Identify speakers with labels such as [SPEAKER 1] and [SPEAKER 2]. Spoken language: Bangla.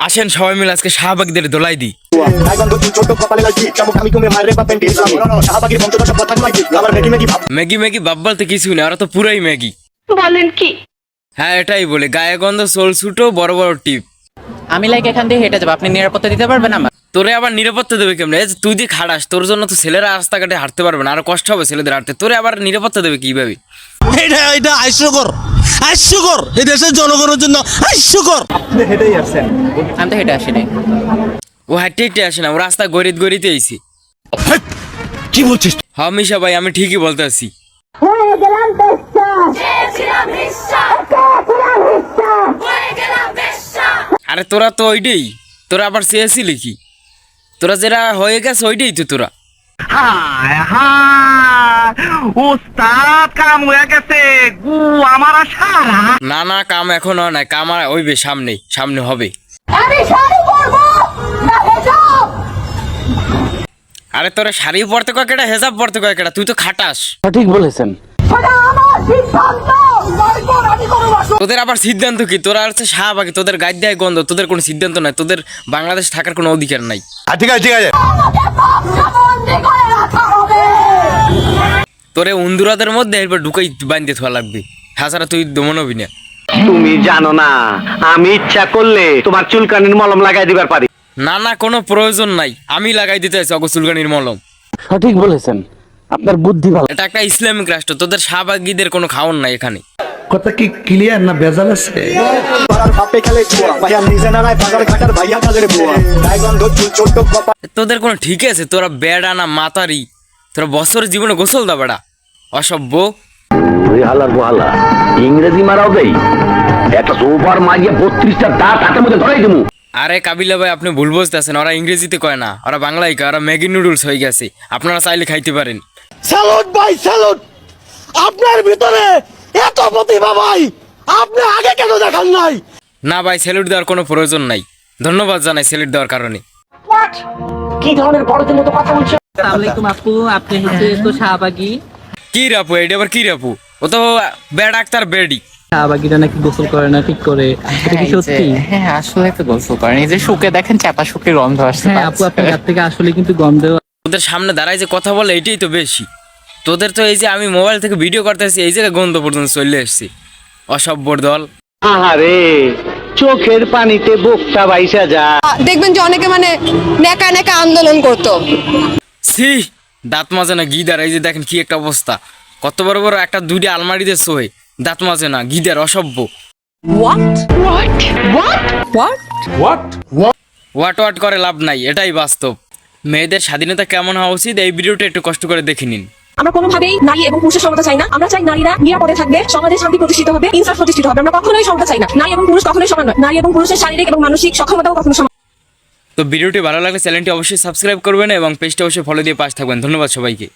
[SPEAKER 1] আসেন সবাই মিলে আজকে শাহবাগীদের দোলাই দিই। ম্যাগি ম্যাগি বাপ বলতে কিছু না, ওরা তো পুরাই ম্যাগি।
[SPEAKER 2] বলেন কি?
[SPEAKER 1] হ্যাঁ এটাই বলে, গায়ে গন্ধ, সোল ছুটো, বড় বড় টিপ।
[SPEAKER 3] আমি লাইক এখান দিয়ে হেঁটে যাবো, আপনি নিরাপত্তা দিতে পারবেন আমার?
[SPEAKER 1] তোরে আবার নিরাপত্তা দেবে কেমনে? তুই যে খাড়াস, তোর জন্য তো ছেলেরা রাস্তাঘাটে হাঁটতে পারবে না, আরো কষ্ট হবে ছেলেদের হাঁটতে, তোরে আবার নিরাপত্তা দেবে কিভাবে?
[SPEAKER 4] এটা হাস্যকর, হাস্যকর, এই দেশের জনগণের জন্য হাস্যকর।
[SPEAKER 3] আমি তো হেঁটে আসিনি।
[SPEAKER 1] ও হাঁটতে হাঁটতে আসে না, ও রাস্তা গড়িতে গড়িতে আইছি।
[SPEAKER 4] কি বলছিস?
[SPEAKER 1] হ্যাঁ মিশা ভাই, আমি ঠিকই বলতে আছি। আরে তোরা তো ওইটাই, তোরা আবার চেয়েছিলি কি? তোরা যেটা হয়ে গেছে ওইটাই তো তোরা।
[SPEAKER 5] হায় হায়, ওস্তাদ কাম হয়ে গেছে গু আমার সারা।
[SPEAKER 1] না না, কাম এখন হয় না, কাম আর হইবে, সামনে সামনে হবে। আরে তোরা শাড়ি পরতে কয়েকটা, হেজাব পরতে কয়েকটা, তুই তো খাটাস।
[SPEAKER 3] সঠিক বলেছেন।
[SPEAKER 1] তোদের আবার সিদ্ধান্ত কি? তোরা হচ্ছে শাহবাগী, তোদের গায়ে দেয় গন্ধ, তোদের কোনো সিদ্ধান্ত নাই, তোদের বাংলাদেশ থাকার কোনো অধিকার নাই।
[SPEAKER 4] ঠিক আছে, ঠিক আছে।
[SPEAKER 1] তোরে উন্দুরাদের মধ্যে এরপর ঢুকাই বাঁধতে থাকা লাগবে, হাসারা তুই দমন হবি না।
[SPEAKER 5] তুমি জানো না আমি ইচ্ছা করলে তোমার চুলকানির মলম লাগাই দিবার পারি।
[SPEAKER 1] না না, কোনো প্রয়োজন নাই, আমি লাগাই দিতে আছি অগসুলগানির মলম।
[SPEAKER 3] সঠিক বলেছেন, আপনার বুদ্ধি ভালো।
[SPEAKER 1] এটা একটা ইসলামিক রাষ্ট্র, তোদের শাহবাগীদের কোনো খাওয়ান নাই এখানে।
[SPEAKER 4] কথা কি ক্লিয়ার না ভেজাল আছে?
[SPEAKER 1] তোদের কোনো ঠিক আছে? তোরা বেড়া না মাতারি, তোরা বছর জীবনে গোসল দা বেড়া, অসভ্য।
[SPEAKER 6] তুই হালার গোহালা ইংরেজি মারাও দেই, একটা সোফার মারিয়ে 32টা দাঁত হাতের মধ্যে ধরাই দিমু।
[SPEAKER 1] আরে কাবিলা ভাই, আপনি ভুল বুঝতেছেন, ওরা ইংরেজিতে কয় না, ওরা বাংলায় কয়, ওরা ম্যাগি নুডলস হয়ে গেছে, আপনারা চাইলে খাইতে পারেন।
[SPEAKER 4] স্যালুট ভাই, স্যালুট। আপনার ভিতরে এত প্রতিভা ভাই, আপনি আগে কেন দেখান নাই?
[SPEAKER 1] না ভাই, স্যালুট দেওয়ার কোনো প্রয়োজন নাই, ধন্যবাদ জানাই স্যালুট দেওয়ার কারণে।
[SPEAKER 3] আসসালামাইকুম আপু, আপনি হচ্ছে তো শাহবাগী।
[SPEAKER 1] কি রাপু এটা আবার? কি রাপু? ও তো বেড ডাক্তার বেডি।
[SPEAKER 3] শাহবাগীরা নাকি গোসল করে না ঠিক করে, এটা কি সত্যি?
[SPEAKER 7] হ্যাঁ আসলে তো গোসল করেন, এই যে শুকে দেখেন চাপা শুকে গন্ধ আসছে।
[SPEAKER 3] হ্যাঁ আপু, আপনার কাছ থেকে আসলে কিন্তু গন্ধ।
[SPEAKER 1] তোদের সামনে দাঁড়ায় যে কথা বলে এটাই তো বেশি। তোদের তো এই যে আমি মোবাইল থেকে ভিডিও করতেছি, এই জায়গায় গন্ধ পর্যন্ত চলে এসছি, অসভ্যর দল।
[SPEAKER 5] আহারে চোখের পানিতে বোকটা বাইসা যা।
[SPEAKER 2] দেখবেন যে অনেকে মানে নেকা নেকা আন্দোলন করতো।
[SPEAKER 1] ছি, দাঁত মাজে না গিদার, এই যে দেখেন কি একটা অবস্থা, কত বড় বড় একটা দুইটা আলমারিতে শোয়ে, দাঁত মাজে না গিদার, অসভ্য। ওয়াট ওয়াট করে লাভ নাই, এটাই বাস্তব। মেয়েদের স্বাধীনতা কেমন হওয়া উচিত, এই ভিডিওটা একটু কষ্ট করে দেখে নিন।
[SPEAKER 8] আমরা কোনোভাবেই নারী এবং পুরুষের সমতা চাই না। আমরা চাই নারীরা নিরাপদে থাকবে, সমাজে শান্তি প্রতিষ্ঠিত হবে, ইনসাফ প্রতিষ্ঠিত হবে। আমরা কখনোই সমতা চাই না। নারী এবং পুরুষ কখনোই সমান নয়। নারী এবং পুরুষের শারীরিক এবং মানসিক সক্ষমতাও কখনো সমান।
[SPEAKER 1] তো ভিডিওটি ভালো লাগলে চ্যানেলটি অবশ্যই সাবস্ক্রাইব করবেন এবং পেজটা অবশ্যই ফলো দিয়ে পাশে থাকবেন। ধন্যবাদ সবাইকে।